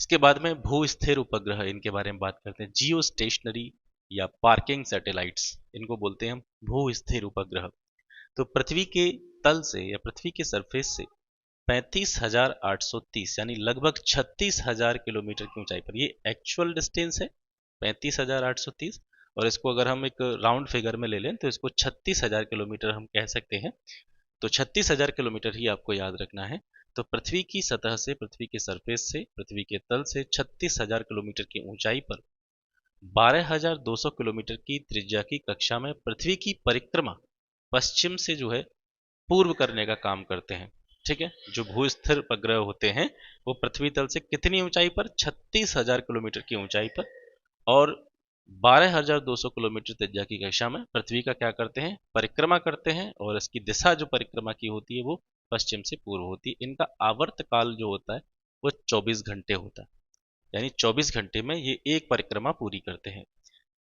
इसके बाद में भू स्थिर उपग्रह, इनके बारे में बात करते हैं। जियो स्टेशनरी या पार्किंग सैटेलाइट्स, इनको बोलते हैं हम भू स्थिर उपग्रह। तो पृथ्वी के तल से या पृथ्वी के सरफेस से 35,830 यानी लगभग 36,000 किलोमीटर की ऊंचाई पर, ये एक्चुअल डिस्टेंस है 35,830, और इसको अगर हम एक राउंड फिगर में ले लें तो इसको 36,000 किलोमीटर हम कह सकते हैं। तो 36,000 किलोमीटर ही आपको याद रखना है। तो पृथ्वी की सतह से, पृथ्वी के सरफेस से, पृथ्वी के तल से 36,000 किलोमीटर की ऊंचाई पर 12,200 किलोमीटर की त्रिज्या की कक्षा में पृथ्वी की परिक्रमा पश्चिम से जो है पूर्व करने का काम करते हैं। ठीक है, जो भूस्थिर उपग्रह होते हैं वो पृथ्वी तल से कितनी ऊंचाई पर, 36,000 किलोमीटर की ऊंचाई पर, और 12,200 किलोमीटर त्रिज्या की कक्षा में पृथ्वी का क्या करते हैं, परिक्रमा करते हैं। और इसकी दिशा जो परिक्रमा की होती है वो पश्चिम से पूर्व होती है। इनका आवर्त काल जो होता है वो 24 घंटे होता है, यानी 24 घंटे में ये एक परिक्रमा पूरी करते हैं।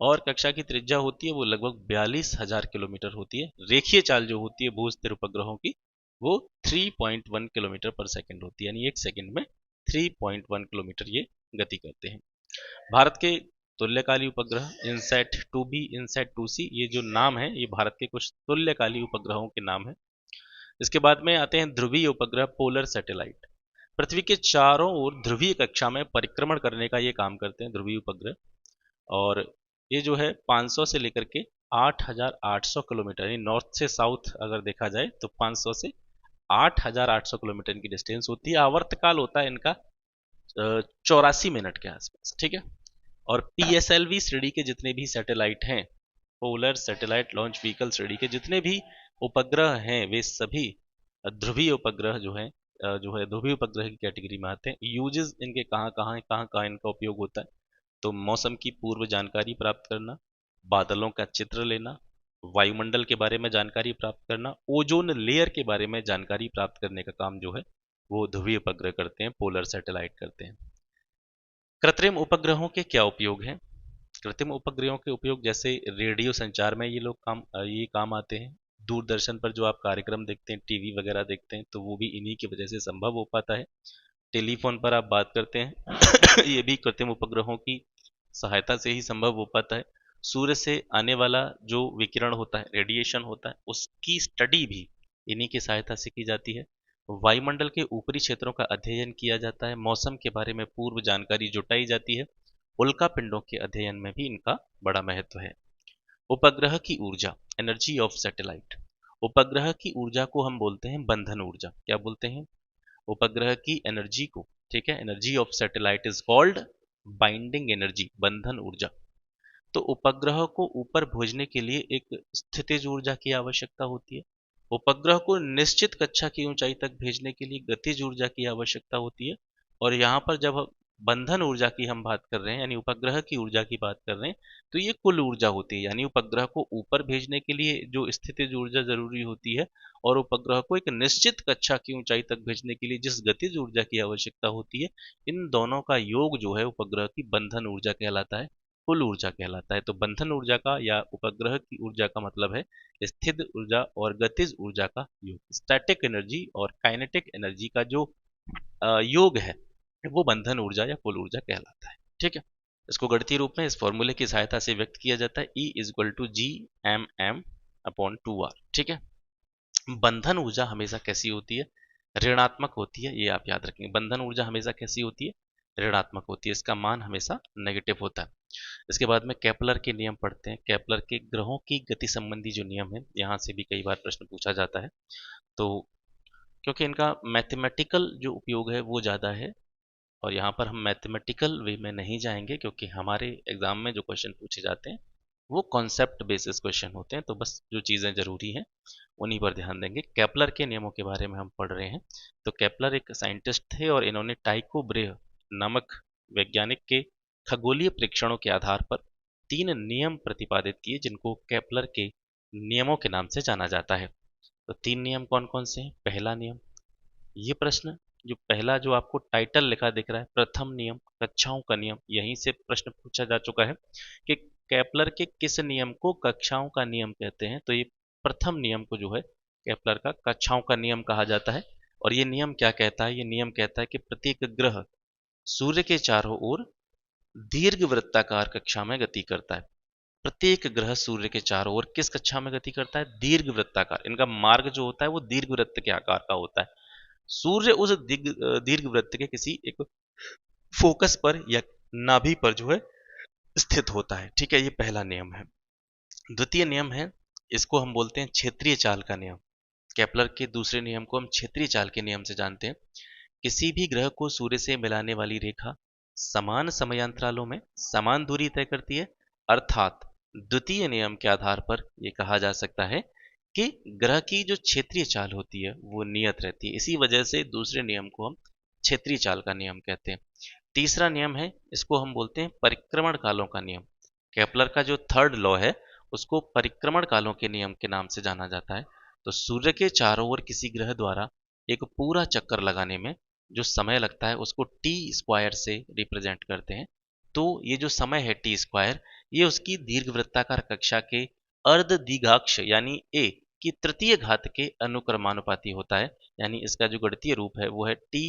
और कक्षा की त्रिज्या होती है वो लगभग 42,000 किलोमीटर होती है। रेखीय चाल जो होती है भू स्थिर उपग्रहों की वो 3.1 किलोमीटर पर सेकंड होती है, यानी एक सेकंड में 3.1 किलोमीटर ये गति करते हैं। भारत के तुल्यकाली उपग्रह इनसैट 2B, इनसैट 2C, ये जो नाम है ये भारत के कुछ तुल्यकाली उपग्रहों के नाम है। इसके बाद में आते हैं ध्रुवीय उपग्रह, पोलर सैटेलाइट। पृथ्वी के चारों ओर ध्रुवीय कक्षा में परिक्रमण करने का ये काम करते हैं ध्रुवीय उपग्रह। और ये जो है 500 से लेकर के 8,800 किलोमीटर, यानी नॉर्थ से साउथ अगर देखा जाए तो 500 से 8,800 किलोमीटर की डिस्टेंस होती है। आवर्तकाल होता है इनका 84 मिनट के आसपास। ठीक है, और PSLV श्रेणी के जितने भी सैटेलाइट हैं, पोलर सैटेलाइट लॉन्च व्हीकल श्रेणी के जितने भी उपग्रह हैं वे सभी ध्रुवीय उपग्रह जो है ध्रुवीय उपग्रह की कैटेगरी में आते हैं। यूजेस इनके कहाँ कहाँ इनका उपयोग होता है, तो मौसम की पूर्व जानकारी प्राप्त करना, बादलों का चित्र लेना, वायुमंडल के बारे में जानकारी प्राप्त करना, ओजोन लेयर के बारे में जानकारी प्राप्त करने का काम जो है वो ध्रुवीय उपग्रह करते हैं, पोलर सैटेलाइट करते हैं। कृत्रिम उपग्रहों के क्या उपयोग हैं? कृत्रिम उपग्रहों के उपयोग जैसे रेडियो संचार में ये काम आते हैं। दूरदर्शन पर जो आप कार्यक्रम देखते हैं, टीवी वगैरह देखते हैं, तो वो भी इन्हीं की वजह से संभव हो पाता है। टेलीफोन पर आप बात करते हैं ये भी कृत्रिम उपग्रहों की सहायता से ही संभव हो पाता है। सूर्य से आने वाला जो विकिरण होता है, रेडिएशन होता है, उसकी स्टडी भी इन्हीं की सहायता से की जाती है। वायुमंडल के ऊपरी क्षेत्रों का अध्ययन किया जाता है, मौसम के बारे में पूर्व जानकारी जुटाई जाती है। उल्का पिंडों के अध्ययन में भी इनका बड़ा महत्व है। उपग्रह की ऊर्जा, एनर्जी ऑफ सैटेलाइट। उपग्रह की ऊर्जा को हम बोलते हैं बंधन ऊर्जा। क्या बोलते हैं? उपग्रह की एनर्जी को, ठीक है, energy of satellite is called binding energy, बंधन ऊर्जा। तो उपग्रह को ऊपर भेजने के लिए एक स्थितिज ऊर्जा की आवश्यकता होती है। उपग्रह को निश्चित कक्षा की ऊंचाई तक भेजने के लिए गतिज ऊर्जा की आवश्यकता होती है। और यहाँ पर जब बंधन ऊर्जा की हम बात कर रहे हैं, यानी उपग्रह की ऊर्जा की बात कर रहे हैं, तो ये कुल ऊर्जा होती है। यानी उपग्रह को ऊपर भेजने के लिए जो स्थितिज ऊर्जा जरूरी होती है और उपग्रह को एक निश्चित कक्षा की ऊंचाई तक भेजने के लिए जिस गतिज ऊर्जा की आवश्यकता होती है, इन दोनों का योग जो है उपग्रह की बंधन ऊर्जा कहलाता है, कुल ऊर्जा कहलाता है। तो बंधन ऊर्जा का या उपग्रह की ऊर्जा का मतलब है स्थिर ऊर्जा और गतिज ऊर्जा का योग। स्टैटिक एनर्जी और काइनेटिक एनर्जी का जो योग है वो बंधन ऊर्जा या कुल ऊर्जा कहलाता है। ठीक है, इसको गणितीय रूप में इस फॉर्मूले की सहायता से व्यक्त किया जाता है, E = GMM/2R। ठीक है, बंधन ऊर्जा हमेशा कैसी होती है? ऋणात्मक होती है। ये आप याद रखेंगे, बंधन ऊर्जा हमेशा कैसी होती है? ऋणात्मक होती है, इसका मान हमेशा नेगेटिव होता है। इसके बाद में केपलर के नियम पढ़ते हैं। केपलर के ग्रहों की गति संबंधी जो नियम है, यहाँ से भी कई बार प्रश्न पूछा जाता है। तो क्योंकि इनका मैथमेटिकल जो उपयोग है वो ज़्यादा है, और यहाँ पर हम मैथमेटिकल वे में नहीं जाएंगे क्योंकि हमारे एग्जाम में जो क्वेश्चन पूछे जाते हैं वो कॉन्सेप्ट बेसिस क्वेश्चन होते हैं। तो बस जो चीज़ें ज़रूरी हैं उन्हीं पर ध्यान देंगे। केपलर के नियमों के बारे में हम पढ़ रहे हैं। तो केपलर एक साइंटिस्ट थे और इन्होंने टाइको ब्रेह नामक वैज्ञानिक के खगोलीय परीक्षणों के आधार पर 3 नियम प्रतिपादित किए जिनको केपलर के नियमों के नाम से जाना जाता है। तो 3 नियम कौन कौन से हैं? पहला नियम, ये प्रश्न जो पहला जो आपको टाइटल लिखा दिख रहा है, प्रथम नियम, कक्षाओं का नियम, यहीं से प्रश्न पूछा जा चुका है कि केपलर के किस नियम को कक्षाओं का नियम कहते हैं। तो ये प्रथम नियम को जो है केपलर का कक्षाओं का नियम कहा जाता है। और ये नियम क्या कहता है? ये नियम कहता है कि प्रत्येक ग्रह सूर्य के चारों ओर दीर्घ वृत्ताकार कक्षा में गति करता है। प्रत्येक ग्रह सूर्य के चारों ओर किस कक्षा में गति करता है? दीर्घ वृत्ताकार। इनका मार्ग जो होता है वो दीर्घ वृत्त के आकार का होता है। सूर्य उस दीर्घ वृत्त के किसी एक फोकस पर या नाभि पर जो है स्थित होता है। ठीक है, ये पहला नियम है। द्वितीय नियम है, इसको हम बोलते हैं क्षेत्रीय चाल का नियम। केपलर के दूसरे नियम को हम क्षेत्रीय चाल के नियम से जानते हैं। किसी भी ग्रह को सूर्य से मिलाने वाली रेखा समान समयांतरालों में समान दूरी तय करती है, अर्थात द्वितीय नियम के आधार पर यह कहा जा सकता है कि ग्रह की जो क्षेत्रीय चाल होती है वो नियत रहती है। इसी वजह से दूसरे नियम को हम क्षेत्रीय चाल का नियम कहते हैं। तीसरा नियम है, इसको हम बोलते हैं परिक्रमण कालों का नियम। केपलर का जो थर्ड लॉ है उसको परिक्रमण कालों के नियम के नाम से जाना जाता है। तो सूर्य के चारों ओर किसी ग्रह द्वारा एक पूरा चक्कर लगाने में जो समय लगता है उसको टी स्क्वायर से रिप्रेजेंट करते हैं। तो ये जो समय है टी स्क्वायर, ये उसकी दीर्घवृत्ताकार कक्षा के अर्ध दीर्घाक्ष यानी ए की तृतीय घात के अनुक्रमानुपाती होता है। यानी इसका जो गणितीय रूप है वो है टी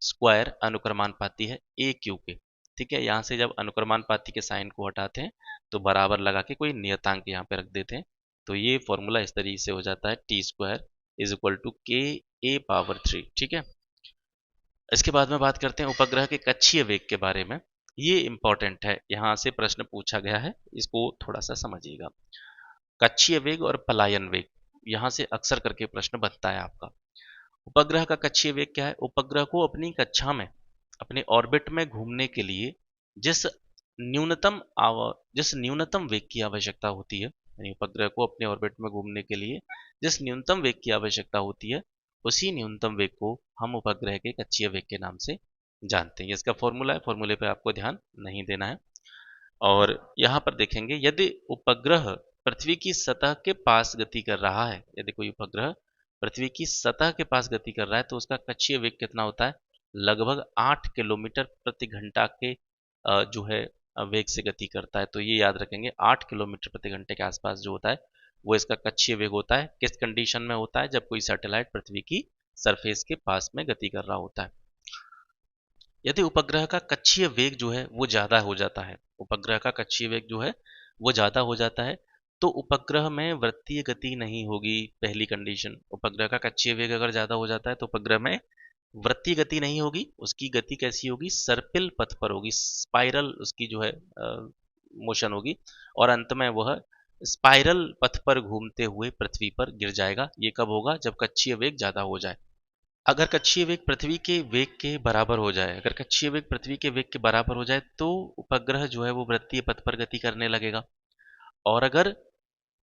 स्क्वायर अनुक्रमानुपाती है ए क्यू के। ठीक है, यहाँ से जब अनुक्रमानुपाती के साइन को हटाते हैं तो बराबर लगा के कोई नियतांक यहाँ पे रख देते हैं। तो ये फॉर्मूला इस तरीके से हो जाता है, T square is equal to K A power 3। ठीक है, इसके बाद में बात करते हैं उपग्रह के कक्षीय वेग के बारे में। ये इंपॉर्टेंट है, यहाँ से प्रश्न पूछा गया है, इसको थोड़ा सा समझिएगा। कक्षीय वेग और पलायन वेग, यहाँ से अक्सर करके प्रश्न बनता है आपका। उपग्रह का कक्षीय वेग क्या है? उपग्रह को अपनी कक्षा में अपने ऑर्बिट में घूमने के लिए जिस जिस न्यूनतम वेग की आवश्यकता होती है, यानी उपग्रह को अपने ऑर्बिट में घूमने के लिए जिस न्यूनतम वेग की आवश्यकता होती है उसी न्यूनतम वेग को हम उपग्रह के कक्षीय वेग के नाम से जानते हैं। इसका फॉर्मूला है, फॉर्मूले पे आपको ध्यान नहीं देना है। और यहाँ पर देखेंगे, यदि उपग्रह पृथ्वी की सतह के पास गति कर रहा है, यदि कोई उपग्रह पृथ्वी की सतह के पास गति कर रहा है तो उसका कक्षीय वेग कितना होता है? लगभग 8 किलोमीटर प्रति घंटा के जो है वेग से गति करता है। तो ये याद रखेंगे, 8 किलोमीटर प्रति घंटे के आसपास जो होता है वो इसका कक्षीय वेग होता है। किस कंडीशन में होता है? जब कोई सैटेलाइट पृथ्वी की सरफेस के पास में गति कर रहा होता है। यदि उपग्रह का कक्षीय वेग जो है वो ज्यादा हो जाता है, उपग्रह का कक्षीय वेग जो है वो ज्यादा हो जाता है, तो उपग्रह में वृत्तीय गति नहीं होगी। पहली कंडीशन, उपग्रह का कक्षीय वेग अगर ज्यादा हो जाता है तो उपग्रह में वृत्तीय गति नहीं होगी, उसकी गति कैसी होगी? सर्पिल पथ पर होगी, स्पाइरल उसकी जो है मोशन होगी, और अंत में वह स्पाइरल पथ पर घूमते हुए पृथ्वी पर गिर जाएगा। ये कब होगा? जब कक्षीय वेग ज्यादा हो जाए। अगर कक्षीय वेग पृथ्वी के वेग के बराबर हो जाए, अगर कक्षीय वेग पृथ्वी के वेग के बराबर हो जाए तो उपग्रह जो है वो वृत्तीय पथ पर गति करने लगेगा। और अगर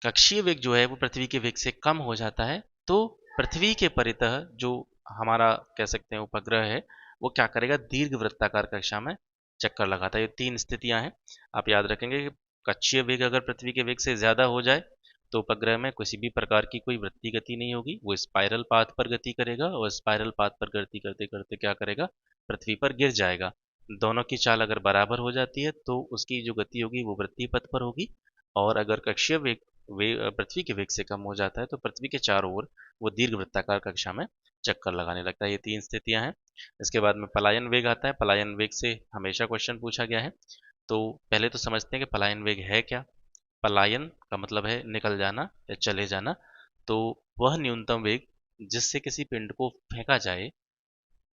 कक्षीय वेग जो है वो पृथ्वी के वेग से कम हो जाता है तो पृथ्वी के परितः जो हमारा कह सकते हैं उपग्रह है वो क्या करेगा? दीर्घ वृत्ताकार कक्षा में चक्कर लगाता है। ये तीन स्थितियां हैं, आप याद रखेंगे कि कक्षीय वेग अगर पृथ्वी के वेग से ज्यादा हो जाए तो उपग्रह में किसी भी प्रकार की कोई वृत्तीय गति नहीं होगी, वो स्पाइरल पाथ पर गति करेगा और स्पाइरल पाथ पर गति करते करते क्या करेगा? पृथ्वी पर गिर जाएगा। दोनों की चाल अगर बराबर हो जाती है तो उसकी जो गति होगी वो वृत्तीय पथ पर होगी। और अगर कक्षीय वेग पृथ्वी के वेग से कम हो जाता है तो पृथ्वी के चारों ओर वो दीर्घ वृत्ताकार कक्षा में चक्कर लगाने लगता है। ये तीन स्थितियां हैं। इसके बाद में पलायन वेग आता है। पलायन वेग से हमेशा क्वेश्चन पूछा गया है, तो पहले तो समझते हैं कि पलायन वेग है क्या। पलायन का मतलब है निकल जाना या चले जाना। तो वह न्यूनतम वेग जिससे किसी पिंड को फेंका जाए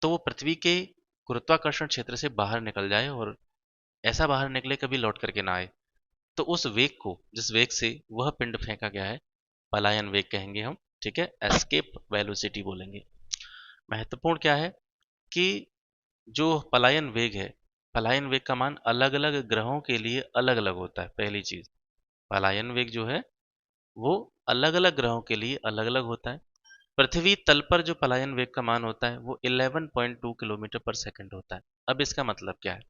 तो वो पृथ्वी के गुरुत्वाकर्षण क्षेत्र से बाहर निकल जाए और ऐसा बाहर निकले कभी लौट करके ना आए। तो उस वेग को, जिस वेग से वह पिंड फेंका गया है, पलायन वेग कहेंगे हम। ठीक है, एस्केप वेलोसिटी बोलेंगे। महत्वपूर्ण क्या है कि जो पलायन वेग है, पलायन वेग का मान अलग अलग ग्रहों के लिए अलग अलग होता है। पहली चीज, पलायन वेग जो है वो अलग अलग ग्रहों के लिए अलग अलग होता है। पृथ्वी तल पर जो पलायन वेग का मान होता है वो 11.2 किलोमीटर पर सेकंड होता है। अब इसका मतलब क्या है?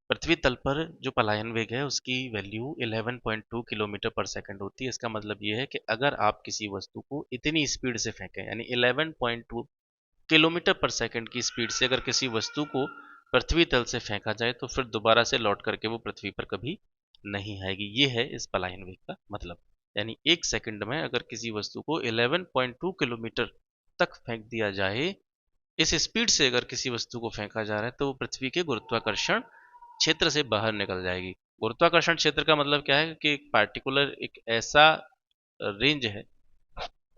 पृथ्वी तल पर जो पलायन वेग है उसकी वैल्यू 11.2 किलोमीटर पर सेकंड होती है। इसका मतलब ये है कि अगर आप किसी वस्तु को इतनी स्पीड से फेंकें, यानी 11.2 किलोमीटर पर सेकंड की स्पीड से अगर किसी वस्तु को पृथ्वी तल से फेंका जाए तो फिर दोबारा से लौट करके वो पृथ्वी पर कभी नहीं आएगी। ये है इस पलायन वेग का मतलब। यानी एक सेकंड में अगर किसी वस्तु को 11.2 किलोमीटर तक फेंक दिया जाए, इस स्पीड से अगर किसी वस्तु को फेंका जा रहा है तो वो पृथ्वी के गुरुत्वाकर्षण क्षेत्र से बाहर निकल जाएगी। गुरुत्वाकर्षण क्षेत्र का मतलब क्या है कि एक पार्टिकुलर एक ऐसा रेंज है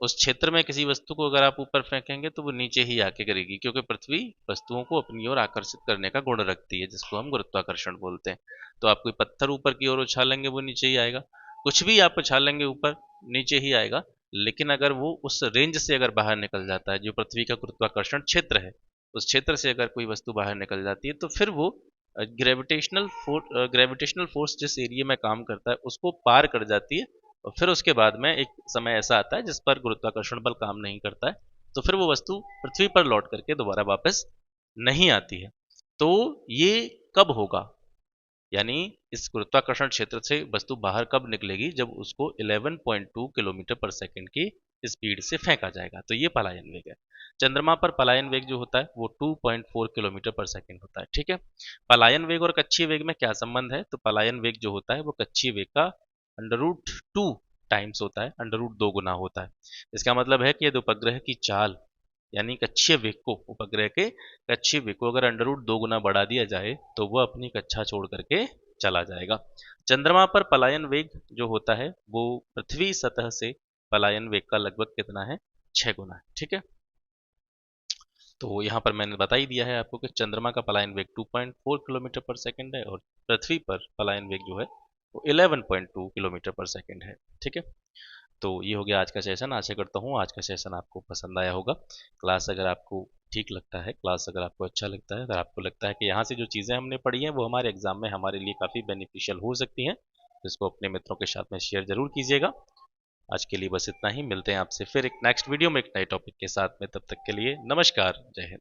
उस क्षेत्र में किसी वस्तु को अगर आप ऊपर फेंकेंगे तो वो नीचे ही आके गिरेगी, क्योंकि पृथ्वी वस्तुओं को अपनी ओर आकर्षित करने का गुण रखती है, जिसको हम गुरुत्वाकर्षण बोलते हैं। तो आप कोई पत्थर ऊपर की ओर उछालेंगे वो नीचे ही आएगा, कुछ भी आप उछालेंगे ऊपर नीचे ही आएगा। लेकिन अगर वो उस रेंज से अगर बाहर निकल जाता है, जो पृथ्वी का गुरुत्वाकर्षण क्षेत्र है, उस क्षेत्र से अगर कोई वस्तु बाहर निकल जाती है तो फिर वो ग्रेविटेशनल फोर्स जिस एरिया में काम करता है उसको पार कर जाती है, और फिर उसके बाद में एक समय ऐसा आता है जिस पर गुरुत्वाकर्षण बल काम नहीं करता है, तो फिर वो वस्तु पृथ्वी पर लौट करके दोबारा वापस नहीं आती है। तो ये कब होगा, यानी इस गुरुत्वाकर्षण क्षेत्र से वस्तु बाहर कब निकलेगी, जब उसको 11.2 किलोमीटर पर सेकंड की स्पीड से फेंका जाएगा, तो ये पलायन वेग है। चंद्रमा पर पलायन वेग जो होता है वो 2.4 किलोमीटर पर सेकंड होता है। ठीक है, पलायन वेग और कक्षीय वेग में क्या संबंध है, तो पलायन वेग जो होता है वो कक्षीय वेग का √2 टाइम्स होता है, √2 गुना होता है। इसका मतलब है कि यदि उपग्रह की चाल यानी कक्षीय वेग को, उपग्रह के कक्षीय वेग को अगर √2 गुना बढ़ा दिया जाए तो वह अपनी कक्षा छोड़ करके चला जाएगा। चंद्रमा पर पलायन वेग जो होता है वो पृथ्वी सतह से पलायन वेग का लगभग कितना है, 6 गुना है। ठीक है, तो यहाँ पर मैंने बता ही दिया है आपको कि चंद्रमा का पलायन वेग 2.4 किलोमीटर पर सेकंड है और पृथ्वी पर पलायन वेग जो है वो 11.2 किलोमीटर पर सेकंड है। ठीक है, तो ये हो गया आज का सेशन। आशा करता हूँ आज का सेशन आपको पसंद आया होगा। क्लास अगर आपको ठीक लगता है, क्लास अगर आपको अच्छा लगता है, अगर आपको लगता है कि यहाँ से जो चीज़ें हमने पढ़ी हैं वो हमारे एग्जाम में हमारे लिए काफ़ी बेनिफिशियल हो सकती हैं, तो इसको अपने मित्रों के साथ में शेयर जरूर कीजिएगा। आज के लिए बस इतना ही, मिलते हैं आपसे फिर एक नेक्स्ट वीडियो में एक नए टॉपिक के साथ में। तब तक के लिए नमस्कार, जय हिंद।